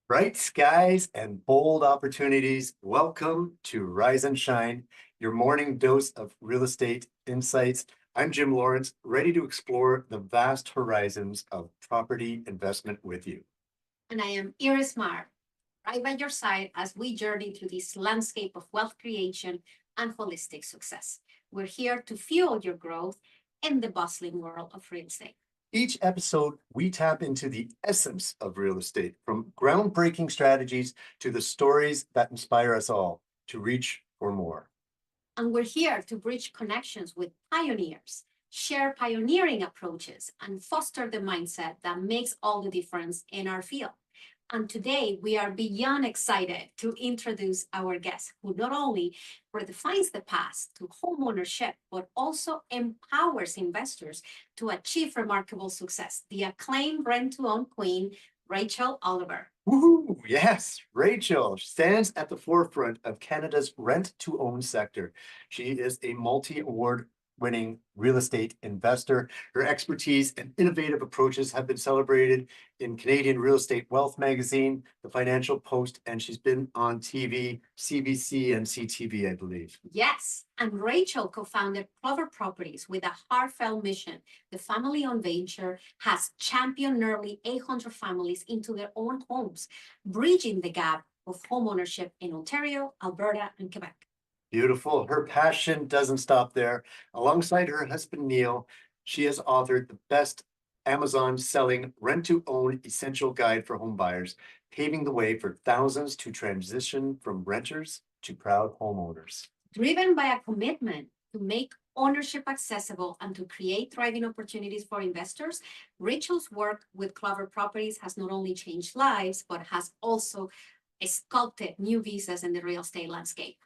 Bright skies and bold opportunities. Welcome to Rise and Shine, your morning dose of real estate insights. I'm Jim Lawrence, ready to explore the vast horizons of property investment with you. And I am Irismar, right by your side as we journey through this landscape of wealth creation and holistic success. We're here to fuel your growth in the bustling world of real estate. Each episode, we tap into the essence of real estate, from groundbreaking strategies to the stories that inspire us all to reach for more. And we're here to bridge connections with pioneers, share pioneering approaches, and foster the mindset that makes all the difference in our field. And today we are beyond excited to introduce our guest, who not only redefines the path to homeownership, but also empowers investors to achieve remarkable success. The acclaimed rent to own queen, Rachel Oliver. Woohoo! Yes, Rachel stands at the forefront of Canada's rent-to-own sector. She is a multi-award winning real estate investor. Her expertise and innovative approaches have been celebrated in Canadian Real Estate Wealth magazine, the Financial Post, and she's been on TV, CBC and CTV, I believe. Yes, and Rachel co-founded Clover Properties with a heartfelt mission. The family-owned venture has championed nearly 800 families into their own homes, bridging the gap of homeownership in Ontario, Alberta, and Quebec. Beautiful. Her passion doesn't stop there. Alongside her husband, Neil, she has authored the best Amazon selling rent to own essential guide for home buyers, paving the way for thousands to transition from renters to proud homeowners. Driven by a commitment to make ownership accessible and to create thriving opportunities for investors, Rachel's work with Clover Properties has not only changed lives, but has also sculpted new visas in the real estate landscape.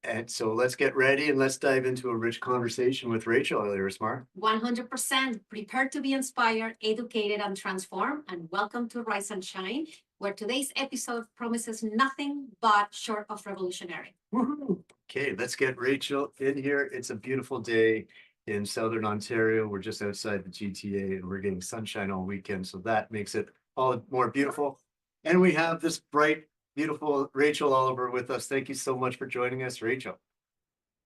And so let's get ready and let's dive into a rich conversation with Rachel Irismar. 100% prepared to be inspired, educated, and transformed. And welcome to Rise and Shine, where today's episode promises nothing but short of revolutionary. Woohoo! Okay, let's get Rachel in here. It's a beautiful day in Southern Ontario. We're just outside the GTA and we're getting sunshine all weekend. So that makes it all the more beautiful. And we have this bright, beautiful Rachel Oliver with us. Thank you so much for joining us, Rachel.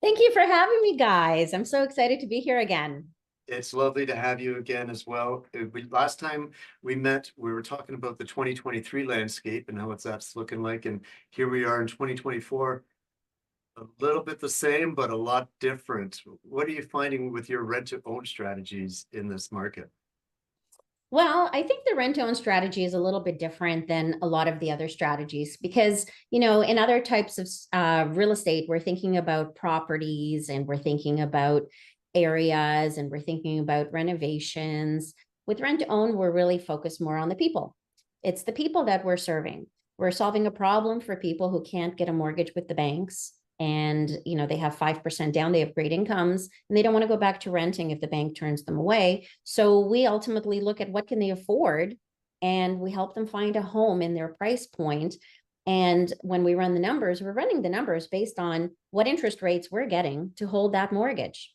Thank you for having me, guys. I'm so excited to be here again. It's lovely to have you again as well. Last time we met, we were talking about the 2023 landscape and how that's looking like. And here we are in 2024, a little bit the same, but a lot different. What are you finding with your rent to own strategies in this market? Well, I think the rent-to-own strategy is a little bit different than a lot of the other strategies because, in other types of real estate, we're thinking about properties and we're thinking about areas and we're thinking about renovations. With rent-to-own, we're really focused more on the people. It's the people that we're serving. We're solving a problem for people who can't get a mortgage with the banks. And, they have 5% down, they have great incomes, and they don't want to go back to renting if the bank turns them away. So we ultimately look at what can they afford, and we help them find a home in their price point. And when we run the numbers, we're running the numbers based on what interest rates we're getting to hold that mortgage.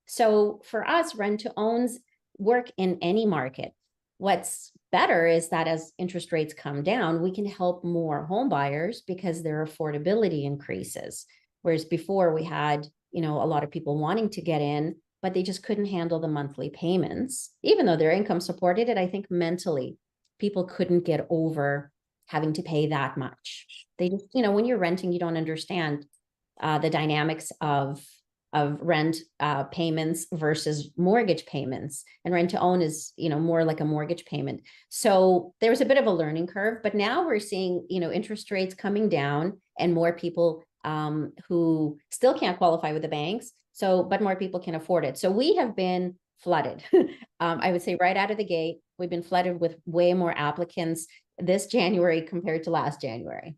So for us, rent to owns work in any market. What's better is that as interest rates come down, we can help more home buyers because their affordability increases. Whereas before we had, a lot of people wanting to get in, but they just couldn't handle the monthly payments. Even though their income supported it, I think mentally people couldn't get over having to pay that much. They just, when you're renting, you don't understand the dynamics of rent payments versus mortgage payments. And rent to own is, more like a mortgage payment. So there was a bit of a learning curve, but now we're seeing, interest rates coming down and more people who still can't qualify with the banks. But more people can afford it. So we have been flooded. I would say right out of the gate, we've been flooded with way more applicants this January compared to last January.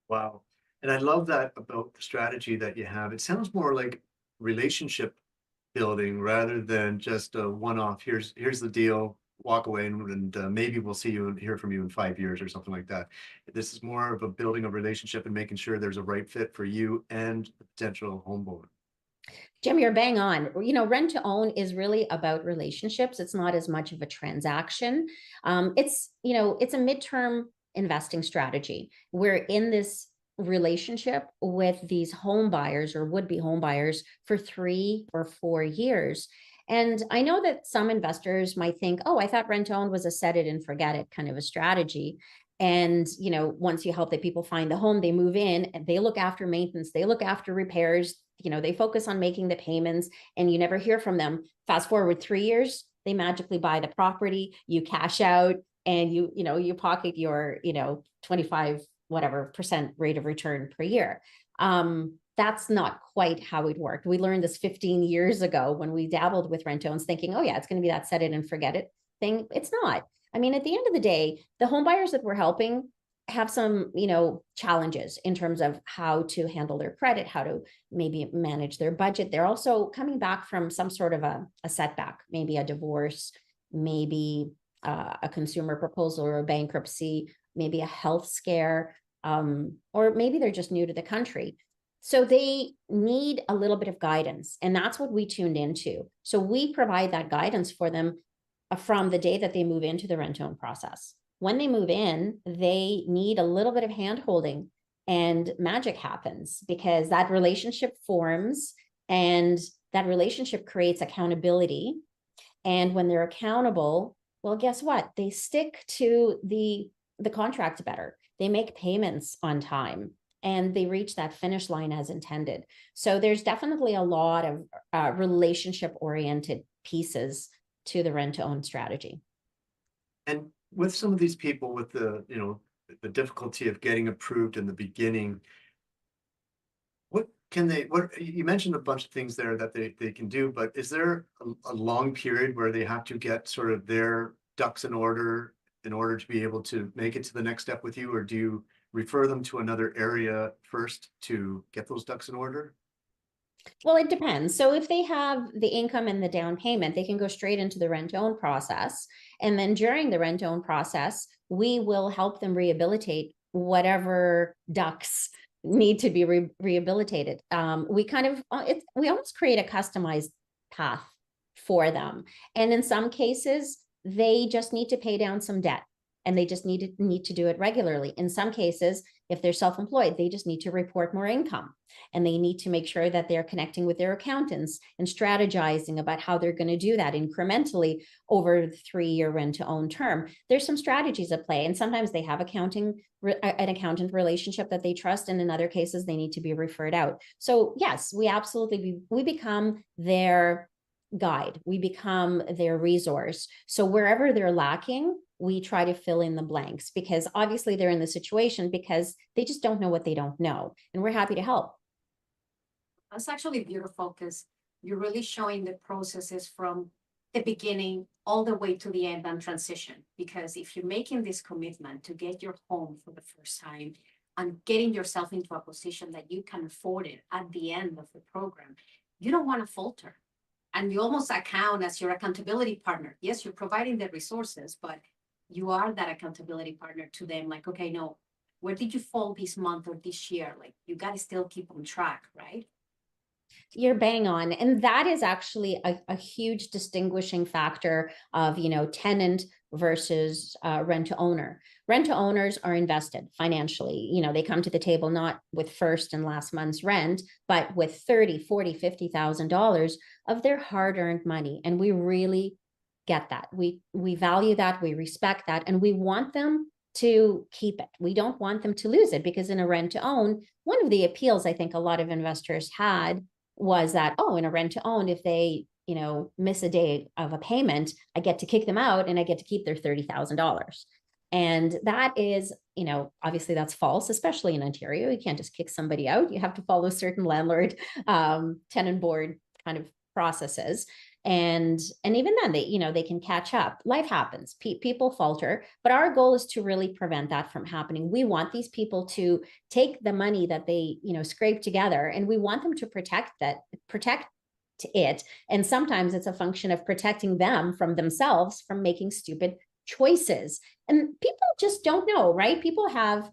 Wow. And I love that about the strategy that you have. It sounds more like relationship building rather than just a one-off. Here's the deal, walk away, and maybe we'll see you and hear from you in 5 years or something like that. This is more of a building a relationship and making sure there's a right fit for you and the potential homeowner. Jim, you're bang on. Rent to own is really about relationships. It's not as much of a transaction. It's a midterm investing strategy. We're in this relationship with these home buyers or would-be home buyers for 3 or 4 years. And I know that some investors might think, oh, I thought rent to own was a set it and forget it kind of a strategy. And, you know, once you help the people find the home, they move in and they look after maintenance, they look after repairs, you know, they focus on making the payments and you never hear from them. Fast forward 3 years, they magically buy the property, you cash out and you pocket your, 25 whatever % rate of return per year. That's not quite how it worked. We learned this 15 years ago when we dabbled with rent owns thinking, oh yeah, it's going to be that set it and forget it thing. It's not. I mean, at the end of the day, the home buyers that we're helping have some, challenges in terms of how to handle their credit, how to maybe manage their budget. They're also coming back from some sort of a setback, maybe a divorce, maybe a consumer proposal or a bankruptcy, maybe a health scare, or maybe they're just new to the country. So they need a little bit of guidance, and that's what we tuned into. So we provide that guidance for them from the day that they move into the rent-own process. When they move in, they need a little bit of hand-holding, and magic happens because that relationship forms, and that relationship creates accountability. And when they're accountable, well, guess what? They stick to the contract better. They make payments on time and they reach that finish line as intended. So there's definitely a lot of relationship-oriented pieces to the rent-to-own strategy. And with some of these people with the difficulty of getting approved in the beginning, what you mentioned a bunch of things there that they can do, but is there a long period where they have to get sort of their ducks in order to be able to make it to the next step with you, or do you refer them to another area first to get those ducks in order? Well, it depends. So if they have the income and the down payment, they can go straight into the rent-own process. And then during the rent-own process, we will help them rehabilitate whatever ducks need to be rehabilitated. We almost create a customized path for them. And in some cases, they just need to pay down some debt. And they just need to do it regularly. In some cases, if they're self-employed, they just need to report more income, and they need to make sure that they're connecting with their accountants and strategizing about how they're going to do that incrementally over the 3-year rent-to-own term. There's some strategies at play, and sometimes they have an accountant relationship that they trust, and in other cases, they need to be referred out. So yes, we become their guide. We become their resource. So wherever they're lacking, we try to fill in the blanks, because obviously they're in the situation because they just don't know what they don't know. And we're happy to help. That's actually beautiful because you're really showing the processes from the beginning all the way to the end and transition. Because if you're making this commitment to get your home for the first time and getting yourself into a position that you can afford it at the end of the program, you don't want to falter. And you almost account as your accountability partner. Yes, you're providing the resources, but you are that accountability partner to them. Like, okay, no, where did you fall this month or this year? Like, you got to still keep on track, right? You're bang on. And that is actually a huge distinguishing factor of, tenant versus rent to owner. Rent to owners are invested financially. They come to the table not with first and last month's rent, but with $30,000, $40,000, $50,000 of their hard-earned money. And we really get that. We value that, we respect that, and we want them to keep it. We don't want them to lose it, because in a rent to own, one of the appeals I think a lot of investors had was that, in a rent to own, if they, miss a day of a payment, I get to kick them out and I get to keep their $30,000. And that is, obviously that's false, especially in Ontario. You can't just kick somebody out. You have to follow certain landlord tenant board kind of processes. And even then they can catch up. Life happens, people falter, but our goal is to really prevent that from happening. We want these people to take the money that they, scrape together, and we want them to protect it. And sometimes it's a function of protecting them from themselves, from making stupid choices. And people just don't know, right? People have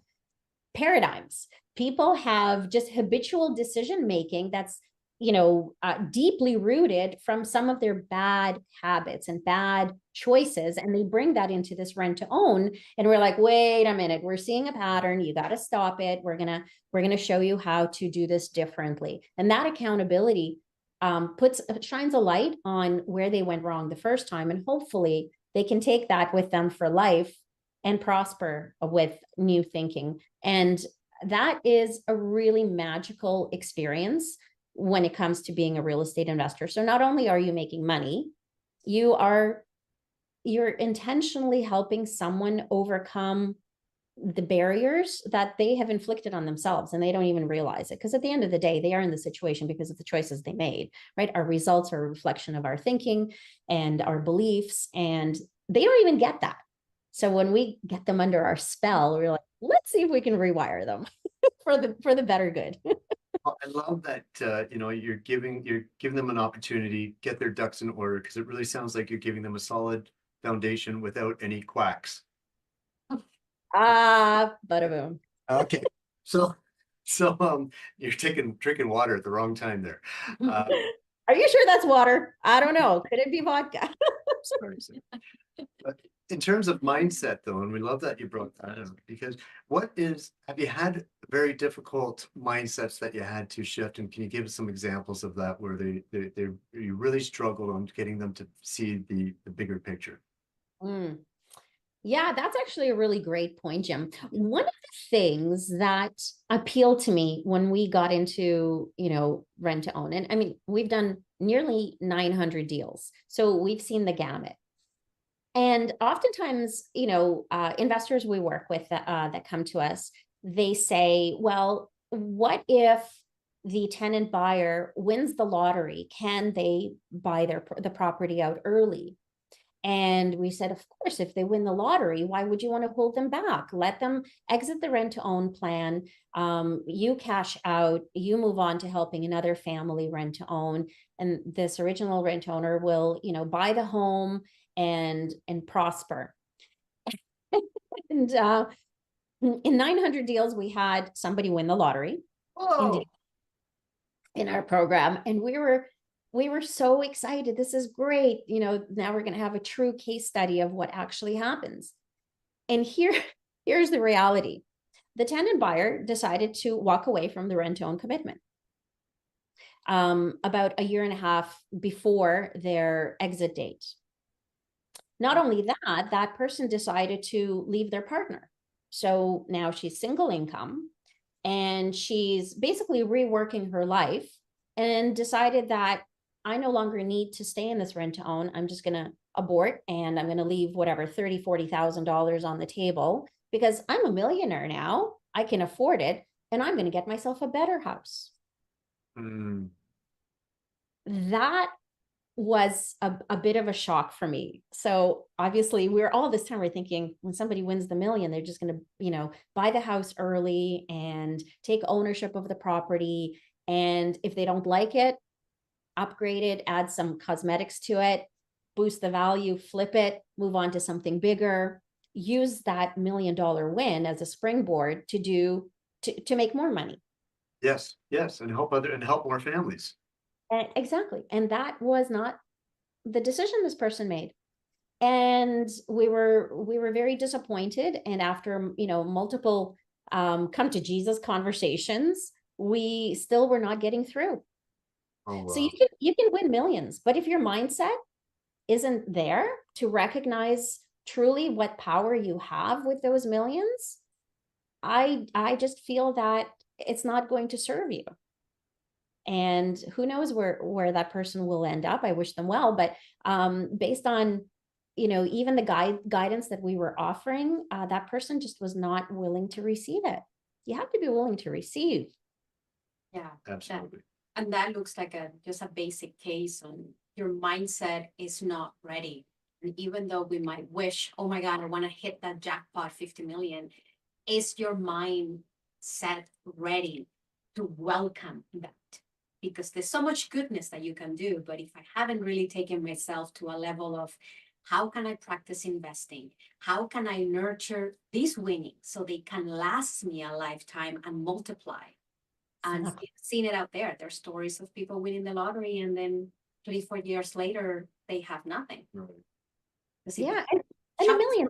paradigms. People have just habitual decision making that's deeply rooted from some of their bad habits and bad choices, and they bring that into this rent to own, and we're like, wait a minute, we're seeing a pattern, you got to stop it, we're gonna show you how to do this differently. And that accountability shines a light on where they went wrong the first time, and hopefully they can take that with them for life and prosper with new thinking. And that is a really magical experience when it comes to being a real estate investor. So not only are you making money, you're intentionally helping someone overcome the barriers that they have inflicted on themselves, and they don't even realize it, because at the end of the day, they are in the situation because of the choices they made, right? Our results are a reflection of our thinking and our beliefs, and they don't even get that. So when we get them under our spell, we're like, let's see if we can rewire them for the better good. Well, I love that, you're giving them an opportunity, get their ducks in order, because it really sounds like you're giving them a solid foundation without any quacks. Bada boom. Okay, so you're drinking water at the wrong time there. Are you sure that's water? I don't know. Could it be vodka? Sorry, sir. But in terms of mindset, though, and we love that you brought that up, because have you had very difficult mindsets that you had to shift, and can you give us some examples of that where you really struggled on getting them to see the bigger picture? Yeah, that's actually a really great point, Jim. One of the things that appealed to me when we got into, rent to own, and I mean, we've done nearly 900 deals, so we've seen the gamut. And oftentimes, investors we work with that come to us, they say, well, what if the tenant buyer wins the lottery? Can they buy the property out early? And we said, of course, if they win the lottery, why would you want to hold them back? Let them exit the rent to own plan. You cash out, you move on to helping another family rent to own. And this original rent owner will, buy the home and prosper. And in 900 deals, we had somebody win the lottery in our program. And we were so excited. This is great. Now we're going to have a true case study of what actually happens. And here's the reality. The tenant buyer decided to walk away from the rent to own commitment about a year and a half before their exit date. Not only that, that person decided to leave their partner. So now she's single income, and she's basically reworking her life, and decided that I no longer need to stay in this rent to own. I'm just going to abort, and I'm going to leave whatever $30,000, $40,000 on the table, because I'm a millionaire now. I can afford it, and I'm going to get myself a better house. That was a bit of a shock for me. So obviously we're thinking, when somebody wins the million, they're just going to, buy the house early and take ownership of the property. And if they don't like it, upgrade it, add some cosmetics to it, boost the value, flip it, move on to something bigger, use that $1 million win as a springboard to make more money. Yes, and help more families. Exactly. And that was not the decision this person made. And we were very disappointed. And after, multiple come to Jesus conversations, we still were not getting through. Oh, wow. So you can win millions, but if your mindset isn't there to recognize truly what power you have with those millions, I just feel that it's not going to serve you. And who knows where that person will end up. I wish them well, but based on even the guidance that we were offering, that person just was not willing to receive it. You have to be willing to receive. Yeah, absolutely. And that looks like just a basic case on your mindset is not ready. And even though we might wish, oh my God, I want to hit that jackpot 50 million, is your mindset ready to welcome that? Because there's so much goodness that you can do. But if I haven't really taken myself to a level of how can I practice investing? How can I nurture these winnings so they can last me a lifetime and multiply? And Exactly. you've seen it out there. There's stories of people winning the lottery and then 3-4 years later, they have nothing. Right. Yeah, and $1 million,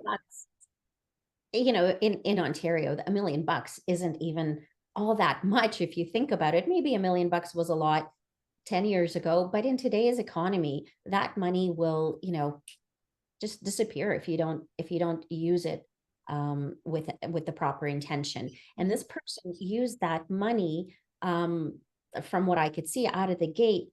you know, in Ontario, $1 million isn't even all that much if you think about it. Maybe $1 million was a lot 10 years ago, but in today's economy, that money will, you know, just disappear if you don't use it with the proper intention. And this person used that money, from what I could see out of the gate,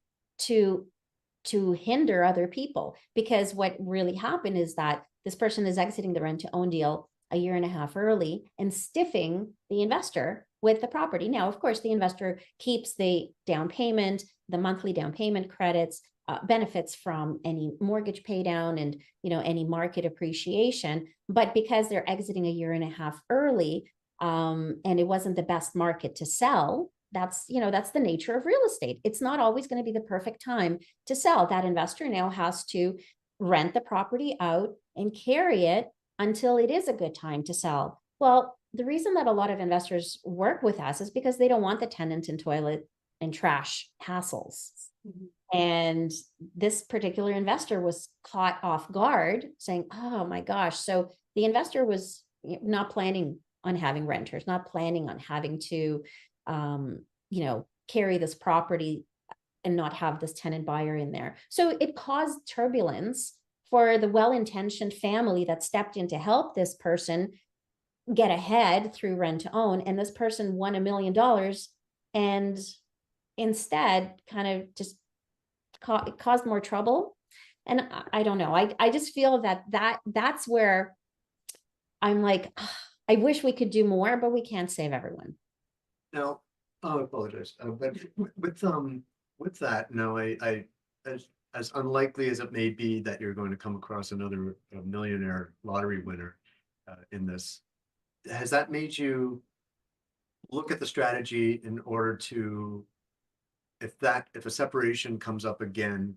to hinder other people, because what really happened is that this person is exiting the rent to own deal a year and a half early and stiffing the investor with the property. Now, of course, the investor keeps the down payment, the monthly down payment credits, benefits from any mortgage pay down and, you know, any market appreciation. But because they're exiting a year and a half early, and it wasn't the best market to sell, that's, you know, that's the nature of real estate. It's not always going to be the perfect time to sell. That investor now has to rent the property out and carry it until it is a good time to sell. Well, the reason that a lot of investors work with us is because they don't want the tenant and toilet and trash hassles. And this particular investor was caught off guard saying, oh my gosh. So the investor was not planning on having renters, not planning on having to, you know, carry this property and not have this tenant buyer in there. So it caused turbulence for the well-intentioned family that stepped in to help this person get ahead through rent to own. And this person won $1 million and instead kind of just caused more trouble. And I don't know. I just feel that's where I'm like, I wish we could do more, but we can't save everyone. Now, I apologize, but with that, no, I as unlikely as it may be that you're going to come across another millionaire lottery winner in this, has that made you look at the strategy in order to, if a separation comes up again,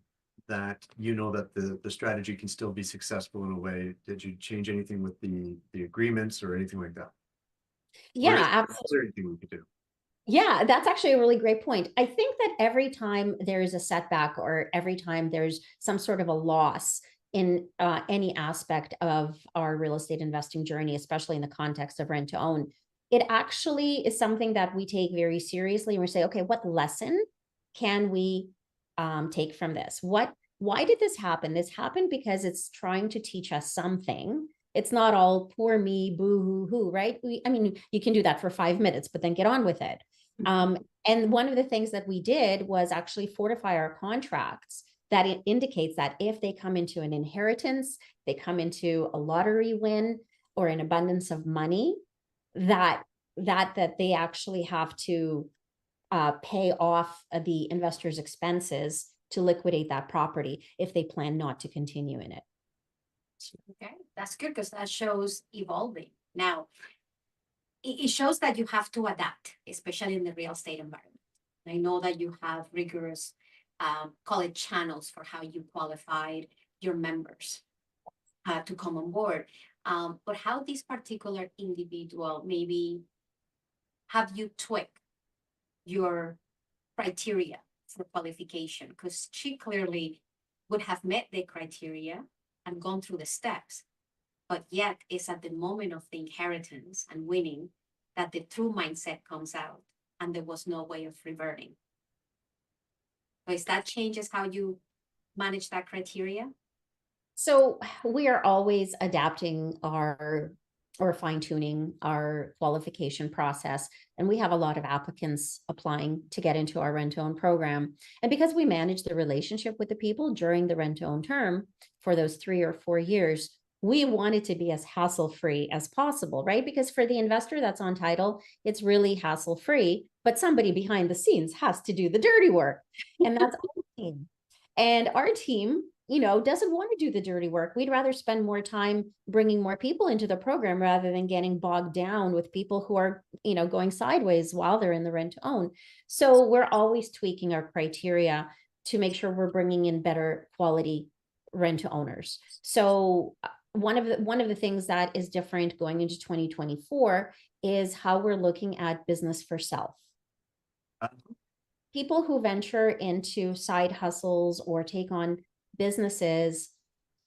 that you know that the strategy can still be successful in a way? Did you change anything with the agreements or anything like that? Yeah, absolutely. Is there anything we could do? Yeah, that's actually a really great point. I think that every time there is a setback or every time there's some sort of a loss in any aspect of our real estate investing journey, especially in the context of rent to own, it actually is something that we take very seriously. And we say, okay, what lesson can we take from this? Why did this happen? This happened because it's trying to teach us something. It's not all poor me, boo hoo hoo, right? I mean, you can do that for 5 minutes, but then get on with it. And one of the things that we did was actually fortify our contracts that it indicates that if they come into an inheritance, they come into a lottery win or an abundance of money, that they actually have to pay off the investor's expenses to liquidate that property if they plan not to continue in it. Okay, that's good because that shows evolving. Now, it shows that you have to adapt, especially in the real estate environment. I know that you have rigorous, call it channels for how you qualified your members to come on board. But how this particular individual maybe have you tweak your criteria for qualification? Because she clearly would have met the criteria and gone through the steps, but yet it's at the moment of the inheritance and winning that the true mindset comes out and there was no way of reverting. So is that changes how you manage that criteria? So we are always adapting or fine-tuning our qualification process. And we have a lot of applicants applying to get into our rent-to-own program. And because we manage the relationship with the people during the rent-to-own term for those 3 or 4 years, we want it to be as hassle-free as possible, right? Because for the investor that's on title, it's really hassle-free, but somebody behind the scenes has to do the dirty work. And that's our team. And our team, you know, doesn't want to do the dirty work. We'd rather spend more time bringing more people into the program rather than getting bogged down with people who are, you know, going sideways while they're in the rent to own. So we're always tweaking our criteria to make sure we're bringing in better quality rent to owners. So one of the things that is different going into 2024 is how we're looking at business for self. people who venture into side hustles or take on businesses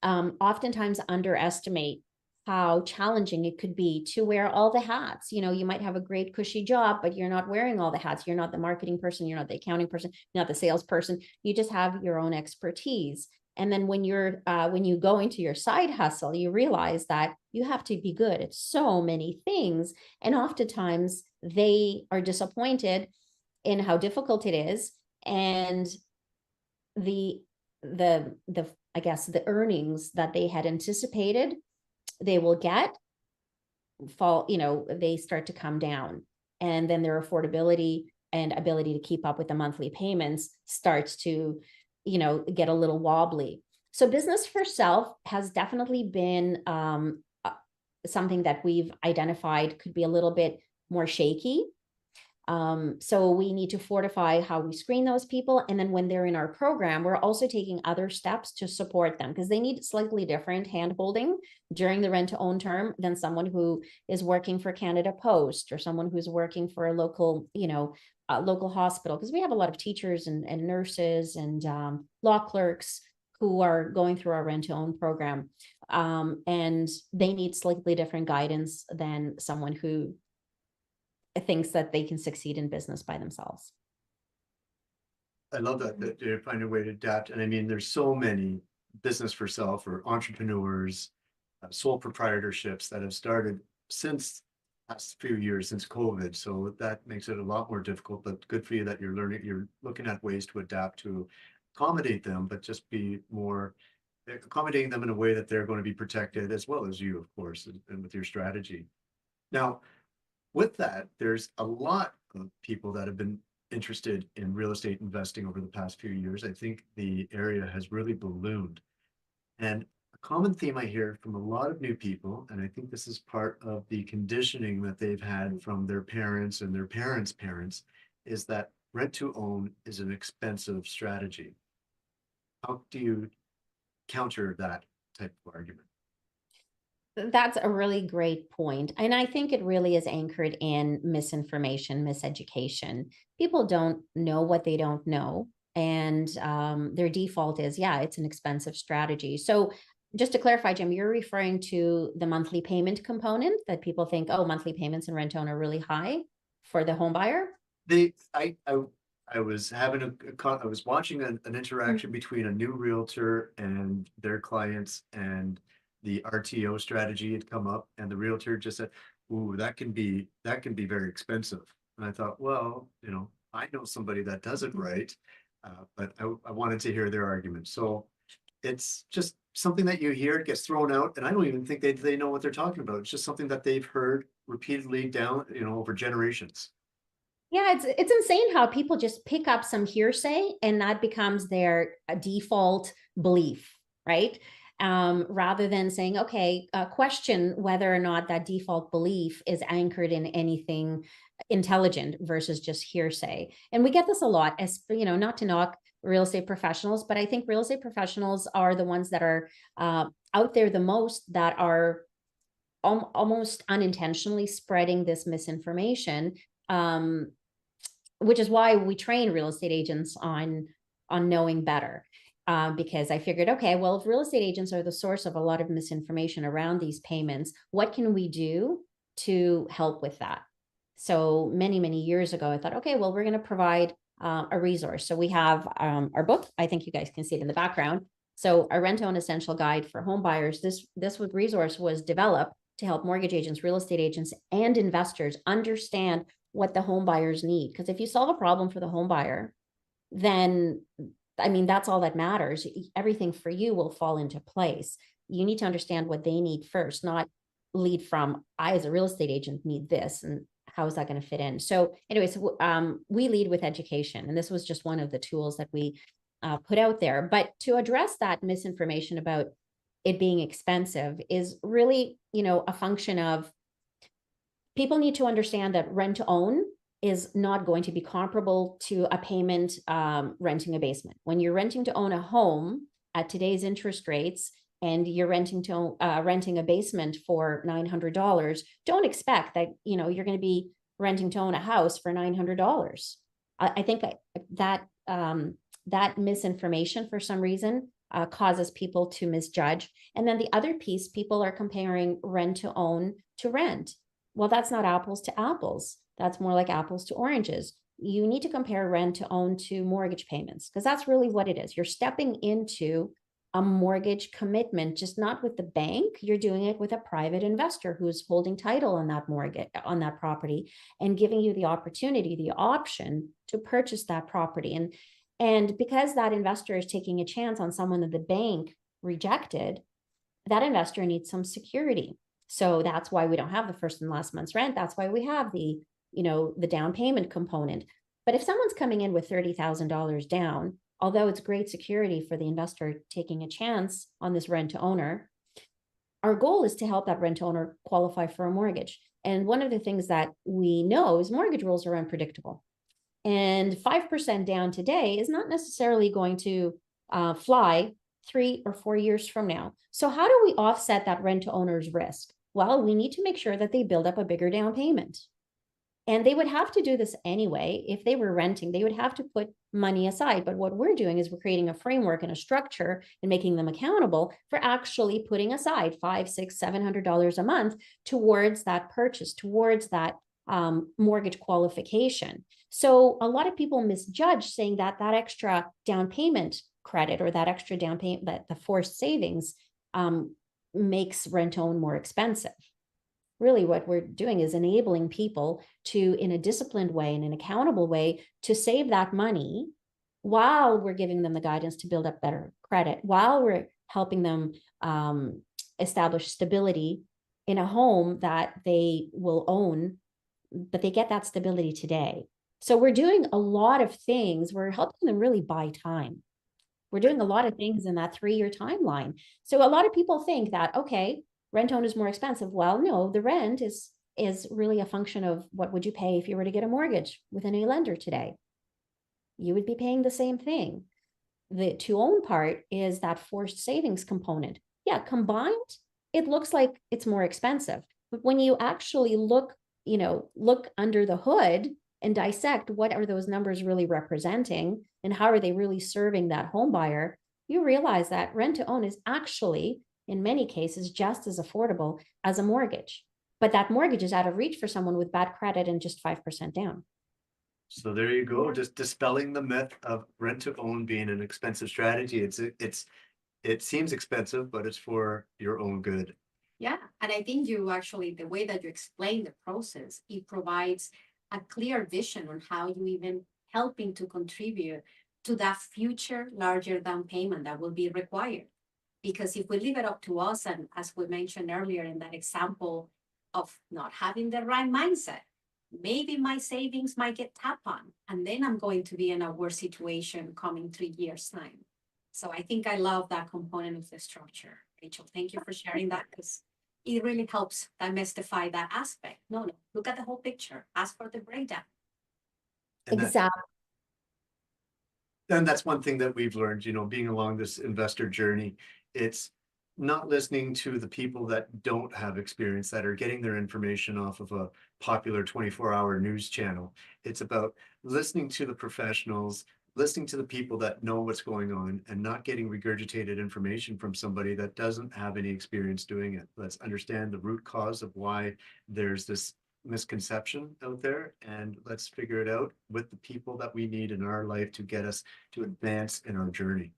oftentimes underestimate how challenging it could be to wear all the hats. You know, you might have a great cushy job, but you're not wearing all the hats. You're not the marketing person, you're not the accounting person, you're not the salesperson. You just have your own expertise. And then when you go into your side hustle, you realize that you have to be good at so many things. And oftentimes they are disappointed in how difficult it is. And the I guess the earnings that they had anticipated they will get fall, they start to come down. And then their affordability and ability to keep up with the monthly payments starts to, get a little wobbly. So business for self has definitely been something that we've identified could be a little bit more shaky. So we need to fortify how we screen those people. And then when they're in our program, we're also taking other steps to support them because they need slightly different hand-holding during the rent to own term than someone who is working for Canada Post or someone who's working for a local, local hospital. Because we have a lot of teachers and nurses and law clerks who are going through our rent to own program. And they need slightly different guidance than someone who thinks that they can succeed in business by themselves. I love that they find a way to adapt. And I mean, there's so many business for self or entrepreneurs, sole proprietorships that have started since last few years, since COVID. So that makes it a lot more difficult, but good for you that you're looking at ways to adapt to accommodate them, but just be more accommodating them in a way that they're going to be protected as well as you, of course, and with your strategy. Now, with that, there's a lot of people that have been interested in real estate investing over the past few years. I think the area has really ballooned. And a common theme I hear from a lot of new people, and I think this is part of the conditioning that they've had from their parents and their parents' parents, is that rent to own is an expensive strategy. How do you counter that type of argument? That's a really great point. And I think it really is anchored in misinformation, miseducation. People don't know what they don't know. And their default is, yeah, it's an expensive strategy. So just to clarify, Jim, you're referring to the monthly payment component that people think, oh, monthly payments in rent own are really high for the home buyer? I was having I was watching an interaction between a new realtor and their clients, and the RTO strategy had come up, and the realtor just said, "Ooh, that can be very expensive." And I thought, well, I know somebody that does it right, but I wanted to hear their argument. So it's just something that you hear, it gets thrown out, and I don't even think they know what they're talking about. It's just something that they've heard repeatedly down, over generations. Yeah, it's insane how people just pick up some hearsay and that becomes their default belief, right? Rather than saying, okay, question whether or not that default belief is anchored in anything intelligent versus just hearsay. And we get this a lot, as not to knock real estate professionals, but I think real estate professionals are the ones that are out there the most, that are almost unintentionally spreading this misinformation. Which is why we train real estate agents on knowing better. Because I figured, okay, well, if real estate agents are the source of a lot of misinformation around these payments, what can we do to help with that? So many, many years ago, I thought, okay, well, we're going to provide a resource. So we have our book. I think you guys can see it in the background. So our Rent Own Essential Guide for Home Buyers. This resource was developed to help mortgage agents, real estate agents, and investors understand what the home buyers need. Because if you solve a problem for the home buyer, then, I mean, that's all that matters. Everything for you will fall into place. You need to understand what they need first, not lead from, I as a real estate agent need this, and how is that going to fit in? So anyways, we lead with education. And this was just one of the tools that we put out there. But to address that misinformation about it being expensive is really, a function of, people need to understand that rent to own is not going to be comparable to a payment renting a basement. When you're renting to own a home at today's interest rates, and you're renting a basement for $900, don't expect that you're going to be renting to own a house for $900. I think that misinformation for some reason causes people to misjudge. And then the other piece, people are comparing rent to own to rent. Well, that's not apples to apples. That's more like apples to oranges. You need to compare rent to own to mortgage payments, because that's really what it is. You're stepping into a mortgage commitment, just not with the bank. You're doing it with a private investor who's holding title on that mortgage, on that property, and giving you the opportunity, the option to purchase that property. And because that investor is taking a chance on someone that the bank rejected, that investor needs some security. So that's why we don't have the first and last month's rent. That's why we have the, the down payment component. But if someone's coming in with $30,000 down, although it's great security for the investor taking a chance on this rent to owner, our goal is to help that rent to owner qualify for a mortgage. And one of the things that we know is mortgage rules are unpredictable. And 5% down today is not necessarily going to fly 3 or 4 years from now. So how do we offset that rent to owner's risk? Well, we need to make sure that they build up a bigger down payment. And they would have to do this anyway. If they were renting, they would have to put money aside. But what we're doing is we're creating a framework and a structure and making them accountable for actually putting aside $500, $600, $700 a month towards that purchase, towards that mortgage qualification. So a lot of people misjudge, saying that that extra down payment credit or that extra down payment, that the forced savings makes rent to own more expensive. Really what we're doing is enabling people to, in a disciplined way and an accountable way, to save that money while we're giving them the guidance to build up better credit, while we're helping them establish stability in a home that they will own, but they get that stability today. So we're doing a lot of things. We're helping them really buy time. We're doing a lot of things in that 3-year timeline. So a lot of people think that, okay, rent own is more expensive. Well, no, the rent is really a function of what would you pay if you were to get a mortgage with any lender today. You would be paying the same thing. The to own part is that forced savings component. Yeah, combined, it looks like it's more expensive. But when you actually look under the hood and dissect what are those numbers really representing and how are they really serving that home buyer, you realize that rent to own is actually, in many cases, just as affordable as a mortgage. But that mortgage is out of reach for someone with bad credit and just 5% down. So there you go, just dispelling the myth of rent to own being an expensive strategy. It seems expensive, but it's for your own good. Yeah, and I think you actually, the way that you explain the process, it provides a clear vision on how you even helping to contribute to that future larger down payment that will be required. Because if we leave it up to us, and as we mentioned earlier in that example of not having the right mindset, maybe my savings might get tapped on, and then I'm going to be in a worse situation coming 3 years' time. So I think I love that component of the structure. Rachel, thank you for sharing that, because it really helps demystify that aspect. No, look at the whole picture. Ask for the breakdown. Exactly. And that's one thing that we've learned, being along this investor journey. It's not listening to the people that don't have experience, that are getting their information off of a popular 24-hour news channel. It's about listening to the professionals, listening to the people that know what's going on, and not getting regurgitated information from somebody that doesn't have any experience doing it. Let's understand the root cause of why there's this misconception out there, and let's figure it out with the people that we need in our life to get us to advance in our journey.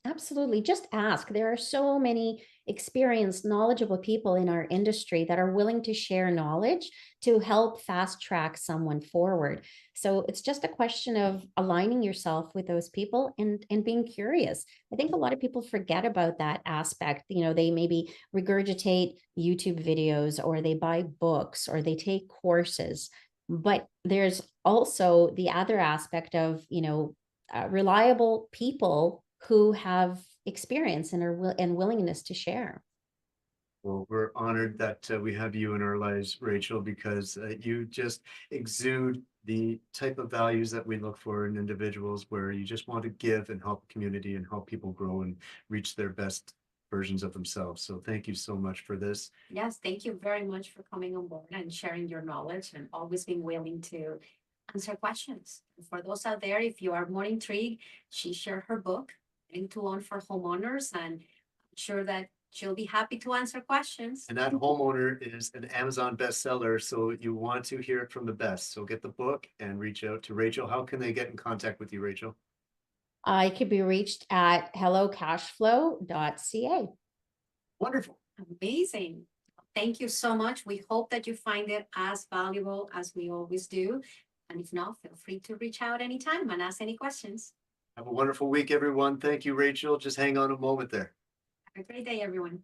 Absolutely. Just ask. There are so many experienced, knowledgeable people in our industry that are willing to share knowledge to help fast track someone forward. So it's just a question of aligning yourself with those people and being curious. I think a lot of people forget about that aspect. They maybe regurgitate YouTube videos, or they buy books, or they take courses. But there's also the other aspect of, reliable people who have experience and are and willingness to share. Well, we're honored that we have you in our lives, Rachel, because you just exude the type of values that we look for in individuals, where you just want to give and help community and help people grow and reach their best versions of themselves. So thank you so much for this. Yes, thank you very much for coming on board and sharing your knowledge, and always being willing to answer questions. For those out there, if you are more intrigued, she shared her book, Getting to Own for Homeowners, and I'm sure that she'll be happy to answer questions. And that homeowner is an Amazon bestseller, so you want to hear it from the best. So get the book and reach out to Rachel. How can they get in contact with you, Rachel? I could be reached at hellocashflow.ca. Wonderful. Amazing. Thank you so much. We hope that you find it as valuable as we always do. And if not, feel free to reach out anytime and ask any questions. Have a wonderful week, everyone. Thank you, Rachel. Just hang on a moment there. Have a great day, everyone.